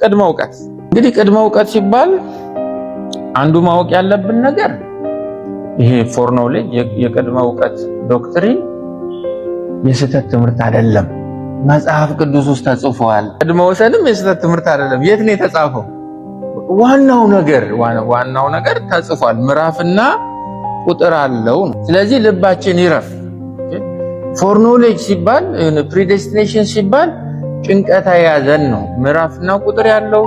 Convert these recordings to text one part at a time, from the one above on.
ቅድመ እውቀት እንግዲህ ቅድመ እውቀት ሲባል አንዱ ማወቅ ያለብን ነገር ይሄ ፎርኖሌጅ የቅድመ እውቀት ዶክትሪን የስህተት ትምህርት አይደለም። መጽሐፍ ቅዱስ ውስጥ ተጽፏል። ቅድመ ወሰንም የስህተት ትምህርት አይደለም። የት ነው የተጻፈው? ዋናው ነገር ተጽፏል። ምዕራፍና ቁጥር አለው ነው። ስለዚህ ልባችን ይረፍ። ፎርኖሌጅ ሲባል ፕሪዴስቲኔሽን ሲባል ጭንቀት ያዘን ነው። ምዕራፍና ቁጥር ያለው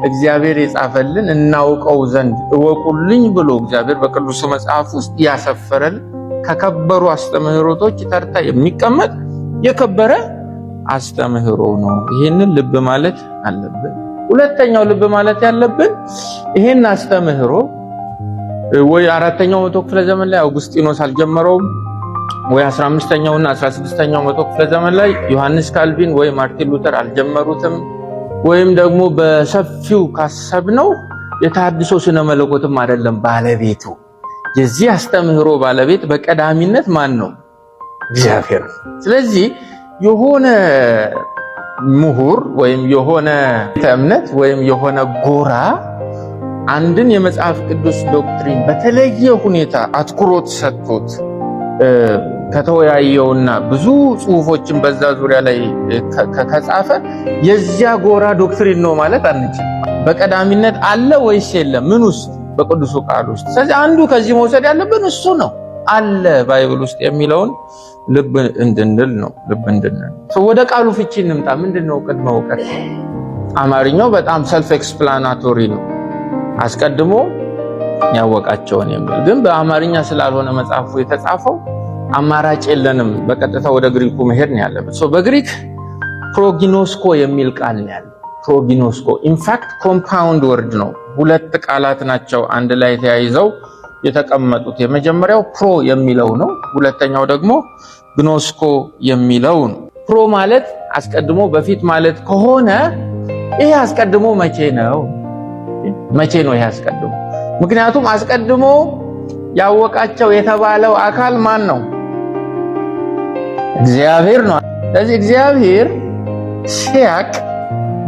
እግዚአብሔር የጻፈልን እናውቀው ዘንድ እወቁልኝ ብሎ እግዚአብሔር በቅዱስ መጽሐፍ ውስጥ ያሰፈረልን ከከበሩ አስተምህሮቶች ተርታ የሚቀመጥ የከበረ አስተምህሮ ነው። ይሄንን ልብ ማለት አለብን። ሁለተኛው ልብ ማለት ያለብን ይሄን አስተምህሮ ወይ አራተኛው መቶ ክፍለ ዘመን ላይ አውጉስጢኖስ አልጀመረውም፣ ወይ 15ኛውና 16ኛው መቶ ክፍለ ዘመን ላይ ዮሐንስ ካልቪን ወይ ማርቲን ሉተር አልጀመሩትም፣ ወይም ደግሞ በሰፊው ካሰብነው የተሐድሶ ስነ መለኮትም አይደለም ባለቤቱ። የዚህ አስተምህሮ ባለቤት በቀዳሚነት ማን ነው? እግዚአብሔር። ስለዚህ የሆነ ምሁር ወይም የሆነ እምነት ወይም የሆነ ጎራ አንድን የመጽሐፍ ቅዱስ ዶክትሪን በተለየ ሁኔታ አትኩሮት ሰጥቶት ከተወያየውና ብዙ ጽሁፎችን በዛ ዙሪያ ላይ ከጻፈ የዚያ ጎራ ዶክትሪን ነው ማለት አንችልም። በቀዳሚነት አለ ወይስ የለም? ምን ውስጥ? በቅዱሱ ቃል ውስጥ። ስለዚህ አንዱ ከዚህ መውሰድ ያለብን እሱ ነው። አለ ባይብል ውስጥ የሚለውን ልብ እንድንል ነው። ወደ ቃሉ ፍቺ እንምጣ። ምንድነው ቅድመ እውቀት? አማርኛው በጣም ሰልፍ ኤክስፕላናቶሪ ነው። አስቀድሞ ያወቃቸውን የሚል ግን በአማርኛ ስላልሆነ መጽሐፉ የተጻፈው አማራጭ የለንም። በቀጥታ ወደ ግሪኩ መሄድ ነው ያለበት። በግሪክ ፕሮጊኖስኮ የሚል ቃል ነው ያለው። ፕሮጊኖስኮ ኢንፋክት ኮምፓውንድ ወርድ ነው። ሁለት ቃላት ናቸው አንድ ላይ ተያይዘው የተቀመጡት። የመጀመሪያው ፕሮ የሚለው ነው። ሁለተኛው ደግሞ ግኖስኮ የሚለው ነው። ፕሮ ማለት አስቀድሞ በፊት ማለት ከሆነ ይሄ አስቀድሞ መቼ ነው? ይሄ አስቀድሞ? ምክንያቱም አስቀድሞ ያወቃቸው የተባለው አካል ማን ነው? እግዚአብሔር ነው። ስለዚህ እግዚአብሔር ሲያቅ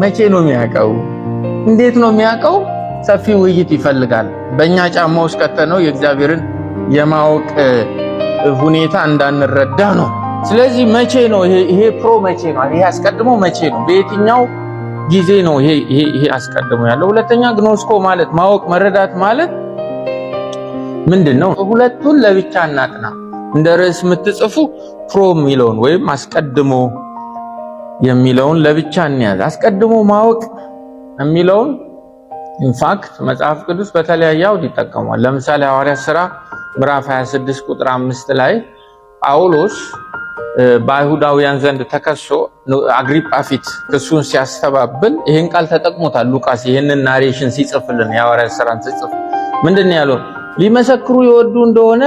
መቼ ነው የሚያውቀው? እንዴት ነው የሚያውቀው? ሰፊ ውይይት ይፈልጋል። በእኛ ጫማ ውስጥ ከተነው የእግዚአብሔርን የማወቅ ሁኔታ እንዳንረዳ ነው። ስለዚህ መቼ ነው ይሄ ፕሮ መቼ ነው? ይሄ አስቀድሞ መቼ ነው? በየትኛው ጊዜ ነው ይሄ አስቀድሞ ያለው? ሁለተኛ ግኖስኮ ማለት ማወቅ መረዳት ማለት ምንድነው? ሁለቱን ለብቻ እናጥና። እንደ ርዕስ የምትጽፉ ፕሮ የሚለውን ወይም አስቀድሞ የሚለውን ለብቻ እንያዝ። አስቀድሞ ማወቅ የሚለውን ኢንፋክት መጽሐፍ ቅዱስ በተለያየ አውድ ይጠቀማል። ለምሳሌ ሐዋርያት ሥራ ምዕራፍ 26 ቁጥር 5 ላይ ጳውሎስ በአይሁዳውያን ዘንድ ተከሶ አግሪጳ ፊት ክሱን ሲያስተባብል ይሄን ቃል ተጠቅሞታል። ሉቃስ ይሄንን ናሬሽን ሲጽፍልን የሐዋርያት ሥራን ሲጽፍ ምንድነው ያለው? ሊመሰክሩ ይወዱ እንደሆነ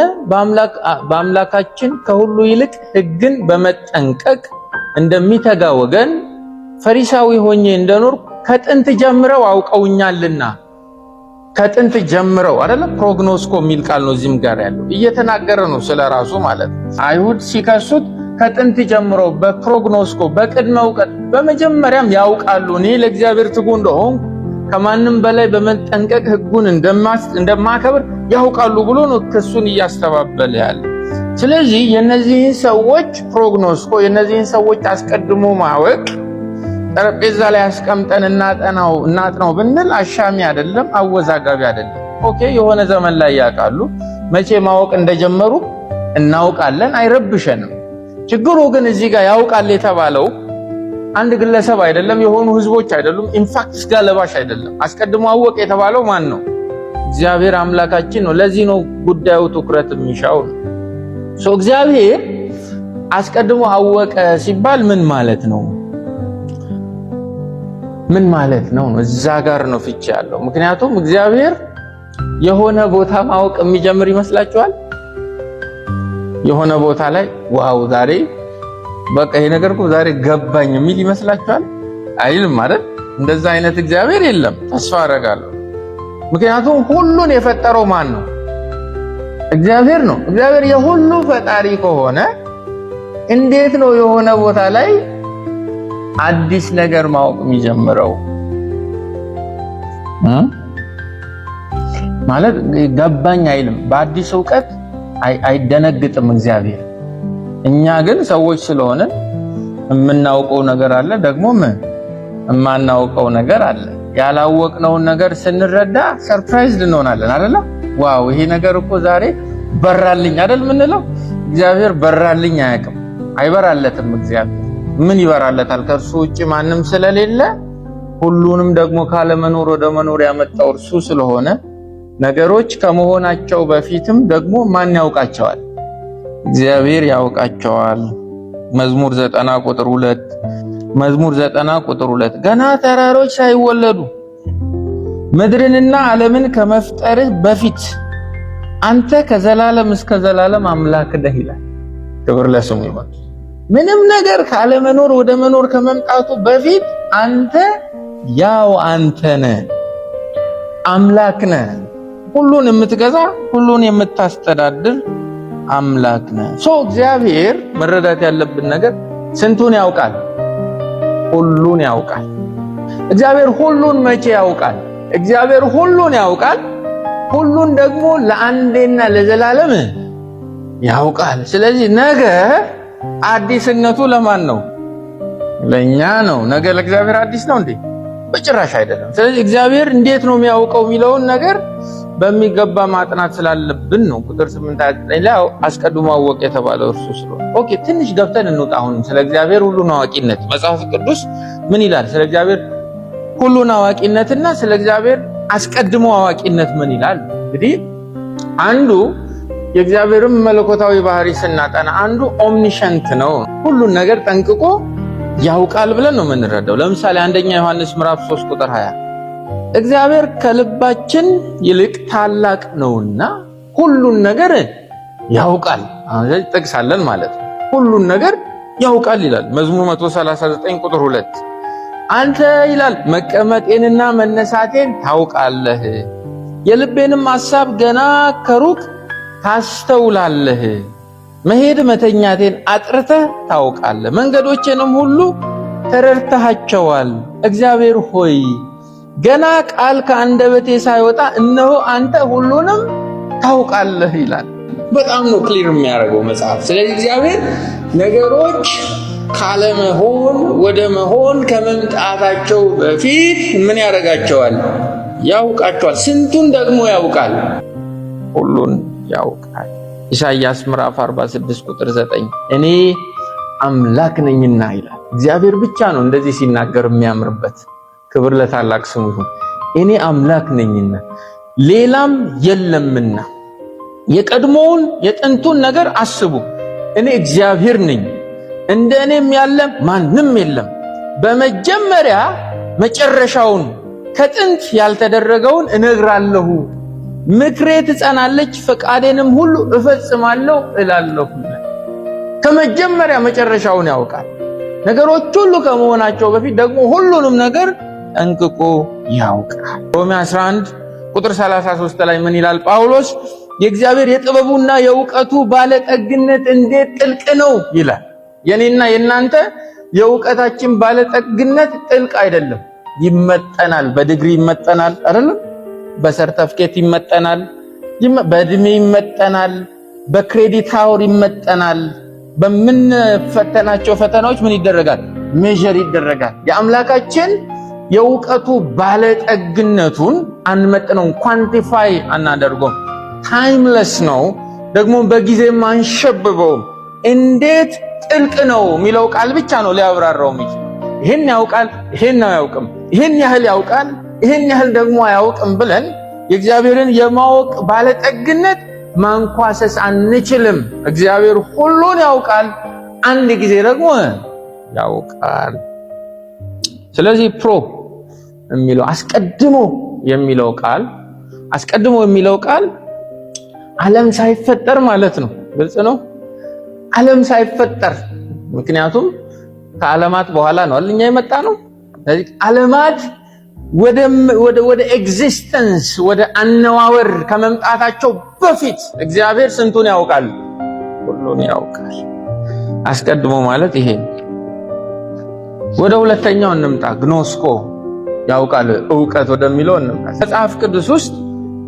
በአምላካችን ከሁሉ ይልቅ ሕግን በመጠንቀቅ እንደሚተጋ ወገን ፈሪሳዊ ሆኜ እንደኖር ከጥንት ጀምረው አውቀውኛልና። ከጥንት ጀምረው አይደለም ፕሮግኖስኮ የሚል ቃል ነው እዚህም ጋር ያለው እየተናገረ ነው ስለራሱ ማለት ነው። አይሁድ ሲከሱት ከጥንት ጀምረው በፕሮግኖስኮ በቅድመ እውቀት በመጀመሪያም ያውቃሉ እኔ ለእግዚአብሔር ትጉ እንደሆንኩ ከማንም በላይ በመጠንቀቅ ሕጉን እንደማከብር ያውቃሉ ብሎ ነው ክሱን እያስተባበለ ያለ። ስለዚህ የነዚህን ሰዎች ፕሮግኖስኮ የነዚህን ሰዎች አስቀድሞ ማወቅ ጠረጴዛ ላይ አስቀምጠን እናጥናው ብንል አሻሚ አይደለም፣ አወዛጋቢ አይደለም። ኦኬ የሆነ ዘመን ላይ ያውቃሉ። መቼ ማወቅ እንደጀመሩ እናውቃለን፣ አይረብሸንም። ችግሩ ግን እዚህ ጋር ያውቃል የተባለው አንድ ግለሰብ አይደለም፣ የሆኑ ህዝቦች አይደሉም። ኢንፋክት ስጋ ለባሽ አይደለም። አስቀድሞ አወቅ የተባለው ማን ነው? እግዚአብሔር አምላካችን ነው። ለዚህ ነው ጉዳዩ ትኩረት የሚሻው ነው። እግዚአብሔር አስቀድሞ አወቀ ሲባል ምን ማለት ነው? ምን ማለት ነው? እዛ ጋር ነው ፍቺ ያለው። ምክንያቱም እግዚአብሔር የሆነ ቦታ ማወቅ የሚጀምር ይመስላችኋል? የሆነ ቦታ ላይ ዋው ዛሬ በቃ ይሄ ነገር እኮ ዛሬ ገባኝ የሚል ይመስላችኋል? አይልም አይደል? እንደዛ አይነት እግዚአብሔር የለም። ተስፋ አደርጋለሁ። ምክንያቱም ሁሉን የፈጠረው ማን ነው? እግዚአብሔር ነው። እግዚአብሔር የሁሉ ፈጣሪ ከሆነ እንዴት ነው የሆነ ቦታ ላይ አዲስ ነገር ማወቅ የሚጀምረው? ማለት ገባኝ አይልም። በአዲስ ዕውቀት አይደነግጥም እግዚአብሔር። እኛ ግን ሰዎች ስለሆነ የምናውቀው ነገር አለ፣ ደግሞ የማናውቀው ነገር አለ። ያላወቅነውን ነገር ስንረዳ ሰርፕራይዝ እንሆናለን አይደል? ዋው ይሄ ነገር እኮ ዛሬ በራልኝ አይደል ምንለው? እግዚአብሔር በራልኝ አያውቅም፣ አይበራለትም። እግዚአብሔር ምን ይበራለታል? ከእርሱ ውጭ ማንም ስለሌለ ሁሉንም ደግሞ ካለመኖር ወደ መኖር ያመጣው እርሱ ስለሆነ ነገሮች ከመሆናቸው በፊትም ደግሞ ማን ያውቃቸዋል? እግዚአብሔር ያውቃቸዋል። መዝሙር 90 ቁጥር 2 መዝሙር 90 ቁጥር 2 ገና ተራሮች ሳይወለዱ ምድርንና ዓለምን ከመፍጠርህ በፊት አንተ ከዘላለም እስከ ዘላለም አምላክ ነህ ይላል። ክብር ለስሙ ይሁን። ምንም ነገር ካለመኖር ወደ መኖር ከመምጣቱ በፊት አንተ ያው አንተ ነህ፣ አምላክ ነህ። ሁሉን የምትገዛ ሁሉን የምታስተዳድር አምላክ ነህ። እግዚአብሔር መረዳት ያለብን ነገር ስንቱን ያውቃል? ሁሉን ያውቃል። እግዚአብሔር ሁሉን መቼ ያውቃል? እግዚአብሔር ሁሉን ያውቃል። ሁሉን ደግሞ ለአንዴና ለዘላለም ያውቃል። ስለዚህ ነገ አዲስነቱ ለማን ነው? ለኛ ነው። ነገ ለእግዚአብሔር አዲስ ነው እንዴ? በጭራሽ አይደለም። ስለዚህ እግዚአብሔር እንዴት ነው የሚያውቀው የሚለውን ነገር በሚገባ ማጥናት ስላለብን ነው። ቁጥር 8 ላይ አስቀድሞ አወቀ የተባለው እርሱ ስለሆነ። ኦኬ ትንሽ ገብተን እንውጣ። አሁን ስለ እግዚአብሔር ሁሉን አዋቂነት መጽሐፍ ቅዱስ ምን ይላል? ስለ እግዚአብሔር ሁሉን አዋቂነትና ስለ እግዚአብሔር አስቀድሞ አዋቂነት ምን ይላል? እንግዲህ አንዱ የእግዚአብሔርን መለኮታዊ ባህሪ ስናጠና አንዱ ኦምኒሸንት ነው፣ ሁሉን ነገር ጠንቅቆ ያውቃል ብለን ነው የምንረዳው። ለምሳሌ አንደኛ ዮሐንስ ምዕራፍ 3 ቁጥር 20 እግዚአብሔር ከልባችን ይልቅ ታላቅ ነውና ሁሉን ነገር ያውቃል። አሁን ጥቅሳለን ማለት ነው። ሁሉን ነገር ያውቃል ይላል መዝሙር 139 ቁጥር 2 አንተ ይላል መቀመጤንና መነሳቴን ታውቃለህ፣ የልቤንም ሐሳብ ገና ከሩቅ ታስተውላለህ። መሄድ መተኛቴን አጥርተህ ታውቃለህ፣ መንገዶቼንም ሁሉ ተረድተሃቸዋል። እግዚአብሔር ሆይ ገና ቃል ከአንደበቴ ሳይወጣ እነሆ አንተ ሁሉንም ታውቃለህ ይላል። በጣም ነው ክሊር የሚያደርገው መጽሐፍ። ስለዚህ እግዚአብሔር ነገሮች ካለመሆን ወደ መሆን ከመምጣታቸው በፊት ምን ያደርጋቸዋል? ያውቃቸዋል። ስንቱን ደግሞ ያውቃል? ሁሉን ያውቃል። ኢሳይያስ ምዕራፍ 46 ቁጥር 9 እኔ አምላክ ነኝና ይላል። እግዚአብሔር ብቻ ነው እንደዚህ ሲናገር የሚያምርበት። ክብር ለታላቅ ስሙ ይሁን። እኔ አምላክ ነኝና ሌላም የለምና። የቀድሞውን የጥንቱን ነገር አስቡ። እኔ እግዚአብሔር ነኝ፣ እንደ እኔም ያለ ማንም የለም። በመጀመሪያ መጨረሻውን ከጥንት ያልተደረገውን እነግራለሁ። ምክሬ ትጸናለች፣ ፈቃዴንም ሁሉ እፈጽማለሁ እላለሁ። ከመጀመሪያ መጨረሻውን ያውቃል። ነገሮች ሁሉ ከመሆናቸው በፊት ደግሞ ሁሉንም ነገር ጠንቅቆ ያውቃል። ሮሜ 11 ቁጥር 33 ላይ ምን ይላል ጳውሎስ? የእግዚአብሔር የጥበቡና የእውቀቱ ባለጠግነት እንዴት ጥልቅ ነው ይላል። የኔና የናንተ የእውቀታችን ባለጠግነት ጥልቅ አይደለም፣ ይመጠናል። በዲግሪ ይመጠናል አይደለም? በሰርተፍኬት ይመጠናል፣ በእድሜ ይመጠናል፣ በክሬዲት አወር ይመጠናል። በምንፈተናቸው ፈተናዎች ምን ይደረጋል? ሜዠር ይደረጋል። የአምላካችን የእውቀቱ ባለጠግነቱን አንመጥነውም፣ ኳንቲፋይ አናደርገውም። ታይምለስ ነው፣ ደግሞ በጊዜም አንሸብበውም። እንዴት ጥልቅ ነው የሚለው ቃል ብቻ ነው ሊያብራራው የሚችል። ይሄን ያውቃል፣ ይሄን አያውቅም፣ ይሄን ያህል ያውቃል፣ ይሄን ያህል ደግሞ አያውቅም ብለን የእግዚአብሔርን የማወቅ ባለጠግነት ማንኳሰስ አንችልም። እግዚአብሔር ሁሉን ያውቃል፣ አንድ ጊዜ ደግሞ ያውቃል። ስለዚህ የሚለው አስቀድሞ የሚለው ቃል ዓለም ሳይፈጠር ማለት ነው። ግልጽ ነው። ዓለም ሳይፈጠር፣ ምክንያቱም ከዓለማት በኋላ ነው እኛ የመጣ ነው። ስለዚህ ዓለማት ወደ ኤግዚስተንስ ወደ አነዋወር ከመምጣታቸው በፊት እግዚአብሔር ስንቱን ያውቃል? ሁሉን ያውቃል። አስቀድሞ ማለት ይሄ። ወደ ሁለተኛው እንምጣ። ግኖስኮ ያውቃል ዕውቀት ወደሚለው እንመለስ። መጽሐፍ ቅዱስ ውስጥ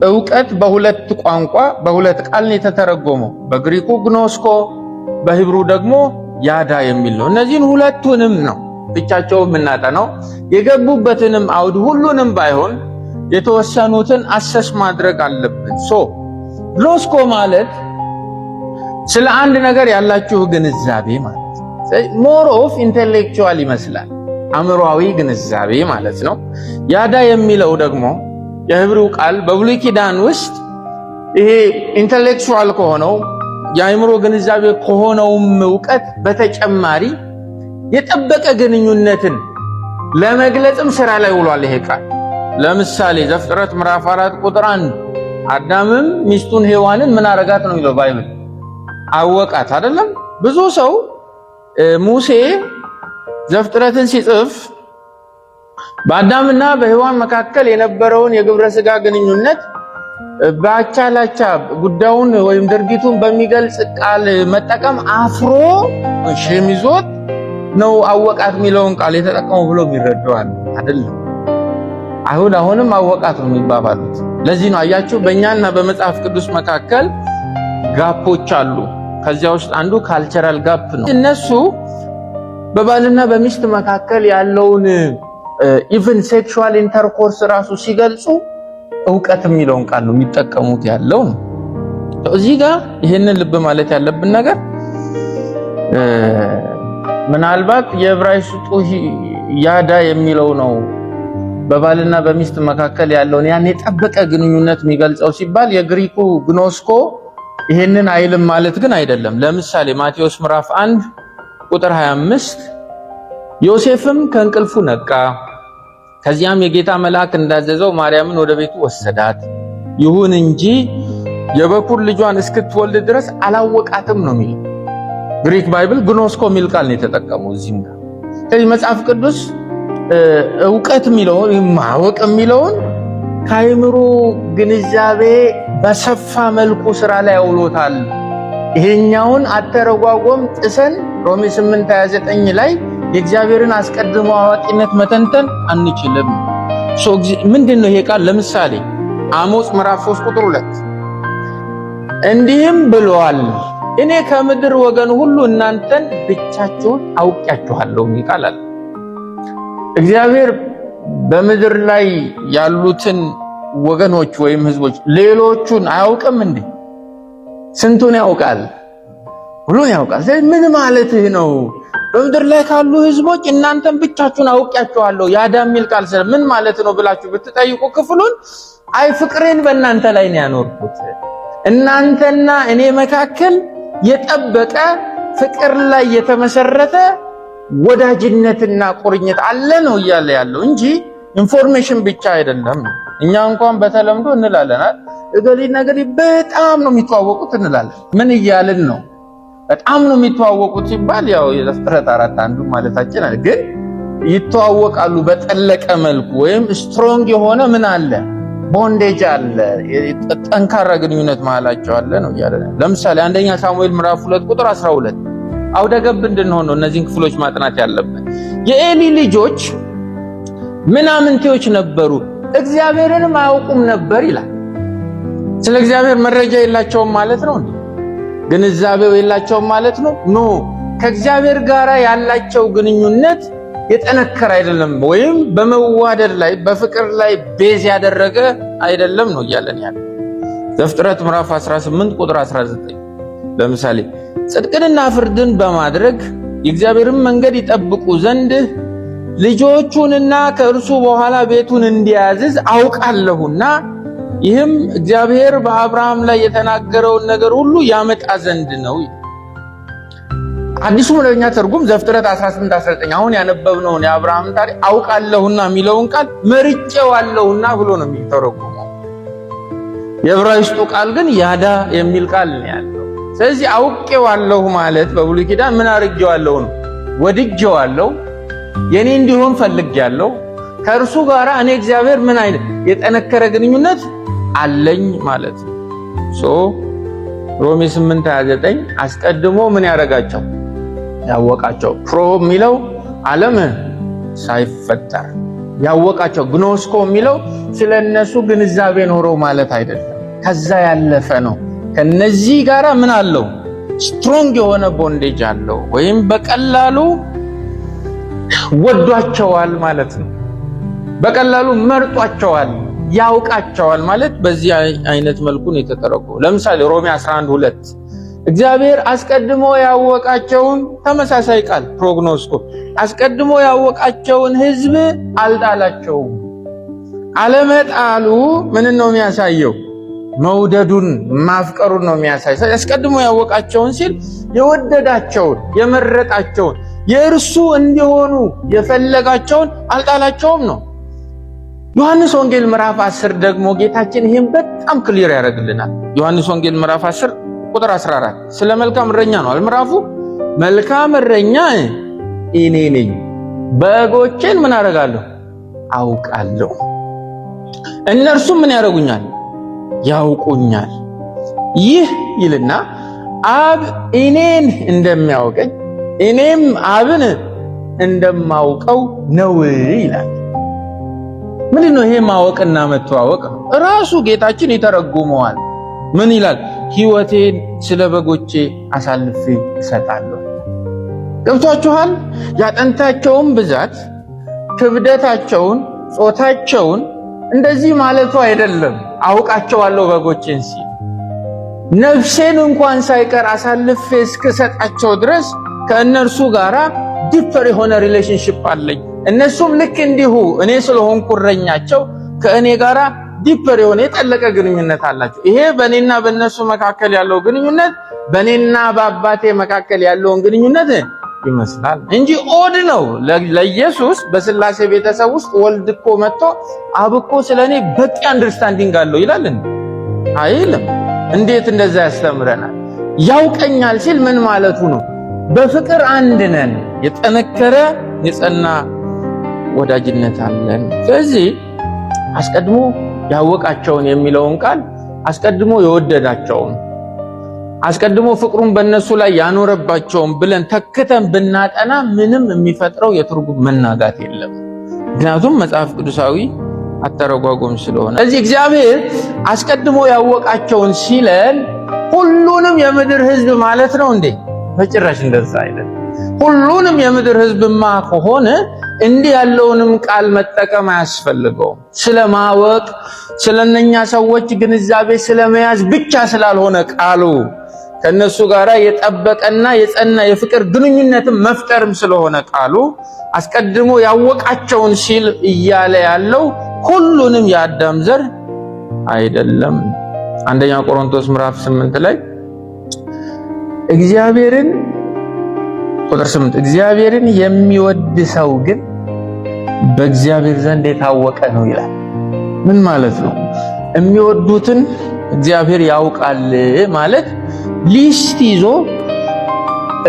ዕውቀት በሁለት ቋንቋ በሁለት ቃል ነው የተተረጎመው። በግሪኩ ግኖስኮ፣ በሂብሩ ደግሞ ያዳ የሚል ነው። እነዚህን ሁለቱንም ነው ብቻቸውን የምናጠናው። የገቡበትንም አውድ ሁሉንም ባይሆን የተወሰኑትን አሰስ ማድረግ አለብን። ግኖስኮ ማለት ስለ አንድ ነገር ያላችሁ ግንዛቤ ማለት ነው። ሞር ኦፍ ኢንተሌክቹዋል ይመስላል፣ አእምሮአዊ ግንዛቤ ማለት ነው። ያዳ የሚለው ደግሞ የሂብሩ ቃል በብሉይ ኪዳን ውስጥ ይሄ ኢንተሌክቹዋል ከሆነው የአእምሮ ግንዛቤ ከሆነውም ዕውቀት በተጨማሪ የጠበቀ ግንኙነትን ለመግለጽም ስራ ላይ ውሏል ይሄ ቃል። ለምሳሌ ዘፍጥረት ምዕራፍ 4 ቁጥር 1 አዳምም ሚስቱን ሔዋንን ምን አረጋት ነው የሚለው ባይብል፣ አወቃት አይደለም። ብዙ ሰው ሙሴ ዘፍጥረትን ሲጽፍ በአዳምና በሔዋን መካከል የነበረውን የግብረ ሥጋ ግንኙነት በአቻላቻ ጉዳዩን ወይም ድርጊቱን በሚገልጽ ቃል መጠቀም አፍሮ ሸሚዞት ነው አወቃት የሚለውን ቃል የተጠቀመው ብሎ ይረዳዋል አይደለም። አሁንም አወቃት ነው የሚባባሉት። ለዚህ ነው አያችሁ በእኛና በመጽሐፍ ቅዱስ መካከል ጋፖች አሉ። ከዚያ ውስጥ አንዱ ካልቸራል ጋፕ ነው። እነሱ በባልና በሚስት መካከል ያለውን ኢቭን ሴክሹዋል ኢንተርኮርስ ራሱ ሲገልጹ ዕውቀት የሚለውን ቃል ነው የሚጠቀሙት ያለው ነው። እዚህ ጋር ይሄንን ልብ ማለት ያለብን ነገር ምናልባት የዕብራይስጡ ያዳ የሚለው ነው በባልና በሚስት መካከል ያለውን ያን የጠበቀ ግንኙነት የሚገልጸው ሲባል የግሪኩ ግኖስኮ ይሄንን አይልም ማለት ግን አይደለም። ለምሳሌ ማቴዎስ ምዕራፍ 1 ቁጥር 25 ዮሴፍም ከእንቅልፉ ነቃ፣ ከዚያም የጌታ መልአክ እንዳዘዘው ማርያምን ወደ ቤቱ ወሰዳት፣ ይሁን እንጂ የበኩር ልጇን እስክትወልድ ድረስ አላወቃትም ነው የሚለው። ግሪክ ባይብል ግኖስኮ የሚል ቃል ነው የተጠቀመው እዚህም ጋር። ስለዚህ መጽሐፍ ቅዱስ ዕውቀት የሚለውን ማወቅ የሚለውን ከአእምሮ ግንዛቤ በሰፋ መልኩ ስራ ላይ አውሎታል። ይሄኛውን አተረጓጎም ጥሰን ሮሜ 8:29 ላይ የእግዚአብሔርን አስቀድሞ አዋቂነት መተንተን አንችልም። ምንድነው ይሄ ቃል? ለምሳሌ አሞጽ ምዕራፍ 3 ቁጥር 2 እንዲህም ብሏል፣ እኔ ከምድር ወገን ሁሉ እናንተን ብቻችሁን አውቃችኋለሁ ይላል። እግዚአብሔር በምድር ላይ ያሉትን ወገኖች ወይም ህዝቦች ሌሎቹን አያውቅም እንዴ? ስንቱን ያውቃል? ሁሉን ያውቃል። ምን ማለትህ ነው? በምድር ላይ ካሉ ህዝቦች እናንተን ብቻችሁን አውቃችኋለሁ ያዳ የሚል ቃል ምን ማለት ነው ብላችሁ ብትጠይቁ ክፍሉን አይ ፍቅሬን በእናንተ ላይ ነው ያኖርኩት፣ እናንተና እኔ መካከል የጠበቀ ፍቅር ላይ የተመሰረተ ወዳጅነትና ቁርኝት አለ ነው እያለ ያለው እንጂ ኢንፎርሜሽን ብቻ አይደለም። እኛ እንኳን በተለምዶ እንላለናል እገሊና እገሊ በጣም ነው የሚተዋወቁት እንላለን። ምን እያልን ነው? በጣም ነው የሚተዋወቁት ሲባል ያው የዘፍጥረት 4 አንዱ ማለታችን አለ። ግን ይተዋወቃሉ በጠለቀ መልኩ ወይም ስትሮንግ የሆነ ምን አለ? ቦንዴጅ አለ፣ ጠንካራ ግንኙነት መሃላቸው አለ ነው እያለ። ለምሳሌ አንደኛ ሳሙኤል ምዕራፍ 2 ቁጥር 12 አውደገብ እንድንሆን ነው እነዚህን ክፍሎች ማጥናት ያለብን። የኤሊ ልጆች ምናምንቴዎች ነበሩ፣ እግዚአብሔርንም አያውቁም ነበር ይላል። ስለ እግዚአብሔር መረጃ የላቸውም ማለት ነው እንዴ? ግንዛቤው የላቸውም ማለት ነው? ኖ፣ ከእግዚአብሔር ጋር ያላቸው ግንኙነት የጠነከረ አይደለም፣ ወይም በመዋደድ ላይ በፍቅር ላይ ቤዝ ያደረገ አይደለም ነው እያለን ያለ። ዘፍጥረት ምዕራፍ 18 ቁጥር 19 ለምሳሌ ጽድቅንና ፍርድን በማድረግ የእግዚአብሔርን መንገድ ይጠብቁ ዘንድ ልጆቹንና ከእርሱ በኋላ ቤቱን እንዲያዝዝ አውቃለሁና ይህም እግዚአብሔር በአብርሃም ላይ የተናገረውን ነገር ሁሉ ያመጣ ዘንድ ነው። አዲሱ መደበኛ ትርጉም ዘፍጥረት 18:19 አሁን ያነበብነውን የአብርሃም ታሪክ አውቃለሁና የሚለውን ቃል መርጬዋለሁና ብሎ ነው የሚተረጉመው። የዕብራይስጡ ቃል ግን ያዳ የሚል ቃል ነው ያለው። ስለዚህ አውቄዋለሁ ማለት በብሉይ ኪዳን ምን አድርጌዋለሁ ነው? ወድጄዋለሁ፣ የኔ እንዲሆን ፈልጌያለሁ፣ ከእርሱ ጋር እኔ እግዚአብሔር ምን አይነት የጠነከረ ግንኙነት አለኝ ማለት ነው። ሮሜ 8:29 አስቀድሞ ምን ያደረጋቸው? ያወቃቸው። ፕሮ የሚለው ዓለም ሳይፈጠር ያወቃቸው ግኖስኮ የሚለው ስለነሱ ግንዛቤ ኖሮ ማለት አይደለም። ከዛ ያለፈ ነው። ከነዚህ ጋራ ምን አለው? ስትሮንግ የሆነ ቦንዴጅ አለው ወይም በቀላሉ ወዷቸዋል ማለት ነው። በቀላሉ መርጧቸዋል፣ ያውቃቸዋል ማለት በዚህ አይነት መልኩ ነው የተተረጎመው። ለምሳሌ ሮሜ 11:2 እግዚአብሔር አስቀድሞ ያወቃቸውን ተመሳሳይ ቃል ፕሮግኖስኮ አስቀድሞ ያወቃቸውን ሕዝብ አልጣላቸውም። አለመጣሉ ምን ነው የሚያሳየው? መውደዱን ማፍቀሩን ነው የሚያሳየው። አስቀድሞ ያወቃቸውን ሲል የወደዳቸውን የመረጣቸውን የእርሱ እንዲሆኑ የፈለጋቸውን አልጣላቸውም ነው። ዮሐንስ ወንጌል ምዕራፍ 10 ደግሞ ጌታችን ይሄን በጣም ክሊር ያደርግልናል። ዮሐንስ ወንጌል ምዕራፍ 10 ቁጥር 14 ስለ መልካም እረኛ ነው ምዕራፉ። መልካም እረኛ እኔ ነኝ፣ በጎቼን ምን አደርጋለሁ? አውቃለሁ። እነርሱም ምን ያደርጉኛል? ያውቁኛል። ይህ ይልና አብ እኔን እንደሚያውቀኝ እኔም አብን እንደማውቀው ነው ይላል። ምንድነው ይሄ ማወቅና መተዋወቅ? ራሱ ጌታችን ይተረጉመዋል። ምን ይላል? ሕይወቴን ስለ በጎቼ አሳልፌ እሰጣለሁ። ገብቷችኋል? ያጠንታቸውን ብዛት፣ ክብደታቸውን፣ ጾታቸውን እንደዚህ ማለቱ አይደለም። አውቃቸዋለሁ በጎቼን ሲል ነፍሴን እንኳን ሳይቀር አሳልፌ እስክሰጣቸው ድረስ ከእነርሱ ጋራ ዲፐር የሆነ ሪሌሽንሺፕ አለኝ። እነሱም ልክ እንዲሁ እኔ ስለሆንኩ እረኛቸው ከእኔ ጋራ ዲፐር የሆነ የጠለቀ ግንኙነት አላቸው። ይሄ በእኔና በእነሱ መካከል ያለው ግንኙነት በእኔና በአባቴ መካከል ያለውን ግንኙነት ይመስላል እንጂ ኦድ ነው። ለኢየሱስ በስላሴ ቤተሰብ ውስጥ ወልድ እኮ መጥቶ አብ እኮ ስለኔ በቂ አንደርስታንዲንግ አለው ይላል አይልም። እንዴት እንደዛ ያስተምረናል? ያውቀኛል ሲል ምን ማለቱ ነው? በፍቅር አንድ ነን፣ የጠነከረ የጸና ወዳጅነት አለን። ስለዚህ አስቀድሞ ያወቃቸውን የሚለውን ቃል አስቀድሞ የወደዳቸውን አስቀድሞ ፍቅሩን በእነሱ ላይ ያኖረባቸውን ብለን ተክተን ብናጠና ምንም የሚፈጥረው የትርጉም መናጋት የለም። ምክንያቱም መጽሐፍ ቅዱሳዊ አተረጓጎም ስለሆነ። ስለዚህ እግዚአብሔር አስቀድሞ ያወቃቸውን ሲለን ሁሉንም የምድር ሕዝብ ማለት ነው እንዴ? በጭራሽ እንደዛ አይደለም። ሁሉንም የምድር ሕዝብማ ከሆነ እንዲህ ያለውንም ቃል መጠቀም አያስፈልገውም። ስለማወቅ ስለነኛ ሰዎች ግንዛቤ ስለመያዝ ብቻ ስላልሆነ ቃሉ ከነሱ ጋር የጠበቀና የጸና የፍቅር ግንኙነትን መፍጠርም ስለሆነ ቃሉ አስቀድሞ ያወቃቸውን ሲል እያለ ያለው ሁሉንም የአዳም ዘር አይደለም። አንደኛ ቆሮንቶስ ምዕራፍ 8 ላይ እግዚአብሔርን ቁጥር 8 እግዚአብሔርን የሚወድ ሰው ግን በእግዚአብሔር ዘንድ የታወቀ ነው ይላል። ምን ማለት ነው? የሚወዱትን እግዚአብሔር ያውቃል ማለት ሊስት ይዞ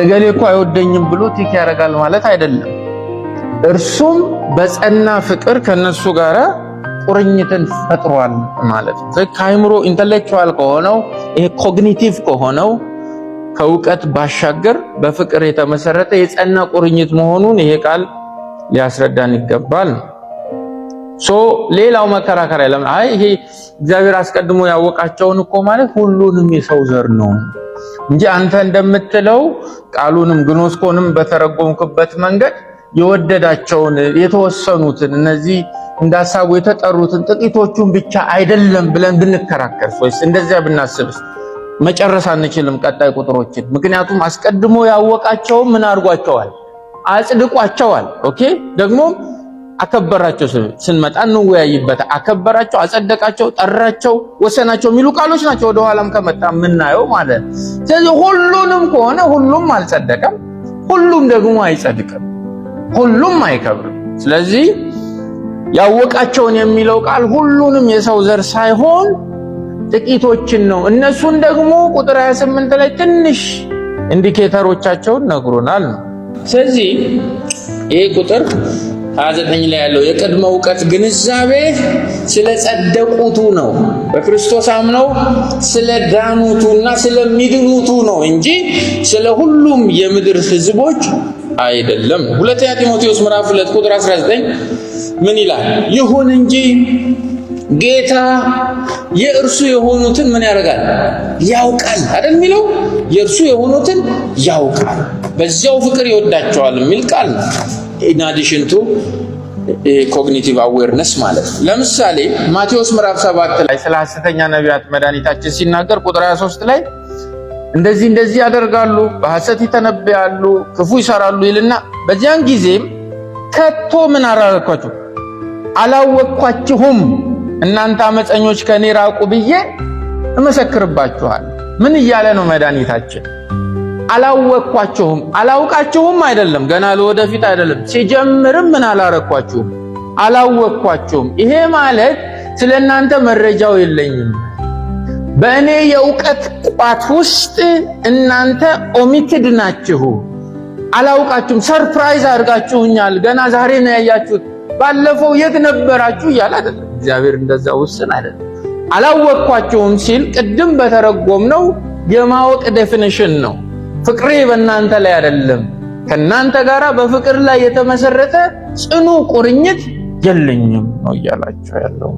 እገሌ እኮ አይወደኝም ብሎ ቲክ ያደርጋል ማለት አይደለም። እርሱም በጸና ፍቅር ከነሱ ጋር ቁርኝትን ፈጥሯል ማለት ነው። ከአይምሮ ኢንተሌክቹዋል ከሆነው ይሄ ኮግኒቲቭ ከሆነው ከእውቀት ባሻገር በፍቅር የተመሰረተ የጸና ቁርኝት መሆኑን ይሄ ቃል ሊያስረዳን ይገባል። ሌላው መከራከሪያ ለምን ይሄ እግዚአብሔር አስቀድሞ ያወቃቸውን እኮ ማለት ሁሉንም የሰው ዘር ነው እንጂ አንተ እንደምትለው ቃሉንም ግኖስኮንም በተረጎምክበት መንገድ የወደዳቸውን የተወሰኑትን እነዚህ እንዳሳቡ የተጠሩትን ጥቂቶቹን ብቻ አይደለም ብለን ብንከራከር ወይስ እንደዚያ ብናስብስ መጨረስ አንችልም ቀጣይ ቁጥሮችን። ምክንያቱም አስቀድሞ ያወቃቸው ምን አድርጓቸዋል? አጽድቋቸዋል። ኦኬ ደግሞ አከበራቸው። ስንመጣ እንወያይበት። አከበራቸው፣ አጸደቃቸው፣ ጠራቸው፣ ወሰናቸው የሚሉ ቃሎች ናቸው ወደ ኋላም ከመጣ የምናየው ማለት። ስለዚህ ሁሉንም ከሆነ ሁሉም አልጸደቀም፣ ሁሉም ደግሞ አይጸድቅም፣ ሁሉም አይከብርም። ስለዚህ ያወቃቸውን የሚለው ቃል ሁሉንም የሰው ዘር ሳይሆን ጥቂቶችን ነው። እነሱን ደግሞ ቁጥር 28 ላይ ትንሽ ኢንዲኬተሮቻቸውን ነግሮናል ነው። ስለዚህ ይሄ ቁጥር 29 ላይ ያለው የቅድመ ዕውቀት ግንዛቤ ስለ ጸደቁቱ ነው፣ በክርስቶስ አምነው ስለ ዳኑቱና ስለሚድኑቱ ነው እንጂ ስለ ሁሉም የምድር ሕዝቦች አይደለም። ሁለተኛ ጢሞቴዎስ ምዕራፍ 2 ቁጥር 19 ምን ይላል? ይሁን እንጂ ጌታ የእርሱ የሆኑትን ምን ያደርጋል? ያውቃል አይደል የሚለው? የእርሱ የሆኑትን ያውቃል፣ በዚያው ፍቅር ይወዳቸዋል የሚል ቃል ነው። ኢን አዲሽን ቱ ኮግኒቲቭ አዌርነስ ማለት ነው። ለምሳሌ ማቴዎስ ምዕራፍ 7 ላይ ስለ ሐሰተኛ ነቢያት መድኃኒታችን ሲናገር ቁጥር 23 ላይ እንደዚህ ያደርጋሉ፣ በሐሰት ይተነብያሉ፣ ክፉ ይሰራሉ ይልና በዚያን ጊዜም ከቶ ምን አላረኳችሁ? አላወቅኳችሁም እናንተ አመፀኞች ከኔ ራቁ ብዬ እመሰክርባችኋለሁ። ምን እያለ ነው መድኃኒታችን? አላወቅኳችሁም። አላውቃችሁም አይደለም፣ ገና ለወደፊት አይደለም። ሲጀምርም ምን አላረኳችሁም? አላወቅኳችሁም። ይሄ ማለት ስለ እናንተ መረጃው የለኝም። በእኔ የእውቀት ቋት ውስጥ እናንተ ኦሚትድ ናችሁ። አላውቃችሁም። ሰርፕራይዝ አድርጋችሁኛል። ገና ዛሬ ነው ያያችሁት። ባለፈው የት ነበራችሁ እያለ አይደለም። እግዚአብሔር እንደዛ ውስን አይደለም። አላወቅኳችሁም ሲል ቅድም በተረጎምነው የማወቅ ዴፊኒሽን ነው። ፍቅሬ በእናንተ ላይ አይደለም፣ ከእናንተ ጋራ በፍቅር ላይ የተመሰረተ ጽኑ ቁርኝት የለኝም ነው እያላችሁ ያለው።